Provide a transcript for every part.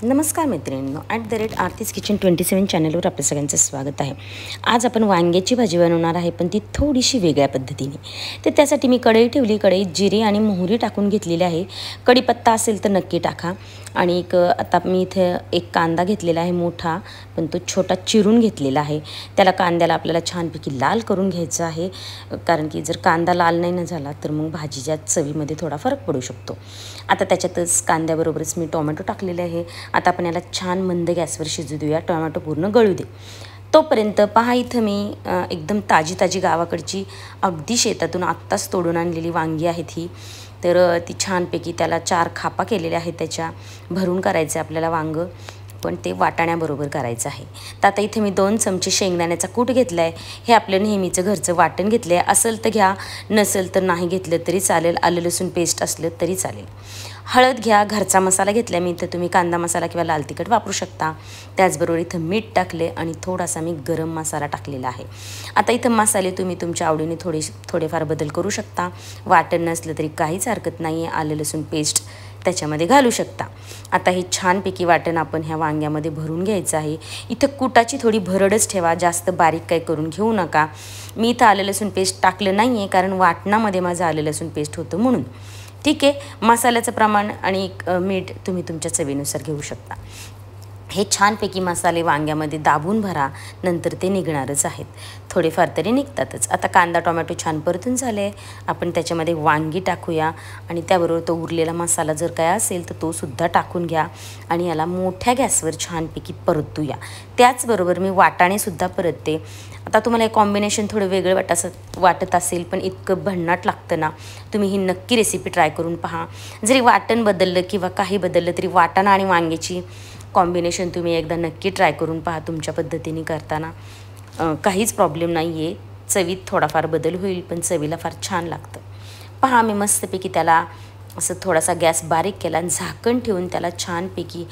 नमस्कार मैत्रिणींनो, @आरतीज किचन 27 चॅनलवर आपल्या सगळ्यांचं स्वागत आहे। आज आपण वांग्याची भाजी बनवणार आहे, पण ती थोडीशी वेगळ्या पद्धतीने। तर त्यासाठी मी कढई ठेवली, कढईत जिरे आणि मोहरी टाकून घेतलेली आहे। कढीपत्ता असेल तर नक्की टाका। आणि आता मी इथे एक कांदा घेतलेला आहे मोठा, पण तो छोटा चिरून घेतलेला आहे। त्याला कांद्याला आपल्याला छानपैकी लाल करून घ्यायचं आहे, कारण की जर कांदा लाल नाही झाला तर मग भाजीच्या चवीमध्ये थोडा फरक पडू शकतो। आता त्याच्यातच कांद्याबरोबरच मी टोमॅटो टाकलेले आहे। आता आपण याला छान मंद गॅसवर शिजू देऊया, टोमॅटो पूर्ण गळू दे। तोपर्यंत पहा, इथं मी एकदम ताजी गावाकडची अगदी शेतातून आत्ताच तोडून आणलेली वांगी आहेत ही। तर ती छानपैकी त्याला 4 खापा केलेल्या आहेत, त्याच्या भरून करायचं आपल्याला वांग, पण ते वाटाण्याबरोबर करायचं आहे। तर आता इथे मी 2 चमचे शेंगदाण्याचा कूट घेतला आहे। हे आपलं नेहमीचं घरचं वाटण घेतलं आहे, असेल तर घ्या, नसेल तर नाही घेतलं तरी चालेल। आलं लसूण पेस्ट असलं तरी चालेल। हळद घ्या, घरचा मसाला घेतला मी, तर तुम्ही कांदा मसाला किंवा लाल तिखट वापरू शकता। त्याचबरोबर इथं मीठ टाकले आणि थोडासा मी गरम मसाला टाकलेला आहे। आता इथं मसाले तुम्ही तुमच्या आवडीने थोडेफार बदल करू शकता। वाटण नसलं तरी काहीच हरकत नाही आहे, आलं लसूण पेस्ट त्याच्यामध्ये घालू शकता। आता हे छानपैकी वाटण आपण ह्या वांग्यामध्ये भरून घ्यायचं आहे। इथं कुटाची थोडी भरडच ठेवा, जास्त बारीक काही करून घेऊ नका। मी इथं आलं लसूण पेस्ट टाकलं नाही आहे, कारण वाटणामध्ये माझं आलं लसूण पेस्ट होतं म्हणून। ठीक आहे, मसाल्याचं प्रमाण आणि मीठ तुम्ही तुमच्या चवीनुसार घेऊ शकता। हे छानपैकी मसाले वांग्यामध्ये दाबून भरा, नंतर ते निघणारच आहेत, थोडेफार तरी निघतातच। आता कांदा टोमॅटो छान परतून झाले, आपण त्याच्यामध्ये वांगी टाकूया आणि त्याबरोबर तो उरलेला मसाला जर काय असेल तर तो सुद्धा टाकून घ्या आणि याला मोठ्या गॅसवर छानपैकी परतूया। त्याचबरोबर मी वाटाणेसुद्धा परतते। आता तुम्हाला हे कॉम्बिनेशन थोडं वेगळं वाटत असेल, पण इतकं भन्नाट लागतं ना, तुम्ही ही नक्की रेसिपी ट्राय करून पहा। जरी वाटण बदललं किंवा काही बदललं तरी वाटाणा आणि वांग्याची कॉम्बिनेशन तुम्ही एकदा नक्की ट्राय करून पहा, तुमच्या पद्धतीने करताना काहीच प्रॉब्लेम नाही आहे। चवीत थोडाफार बदल होईल, पण चवीला फार छान लागतं। पहा, मी मस्तपैकी त्याला असं थोडासा गॅस बारीक केला आणि झाकण ठेवून त्याला छानपैकी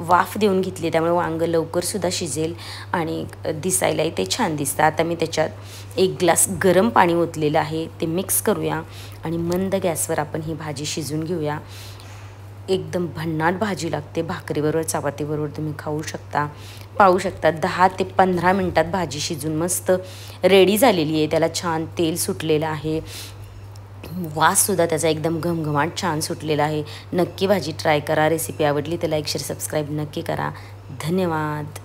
वाफ देऊन घेतली, त्यामुळे वांगं लवकरसुद्धा शिजेल आणि दिसायलाही ते छान दिसतं। आता मी त्याच्यात 1 ग्लास गरम पाणी ओतलेलं आहे, ते मिक्स करूया आणि मंद गॅसवर आपण ही भाजी शिजून घेऊया। एकदम भन्नाट भाजी लागते, भाकरीबरोबर चपातीबरोबर तुम्ही खाऊ शकता। पाहू शकता 10 ते 15 मिनटात भाजी शिजून मस्त रेडी झालेली आहे। त्याला छान तेल सुटलेलं आहे, वाससुद्धा त्याचा एकदम घमघमाट छान सुटलेला आहे। नक्की भाजी ट्राय करा। रेसिपी आवडली तर लाईक शेअर सबस्क्राईब नक्की करा। धन्यवाद।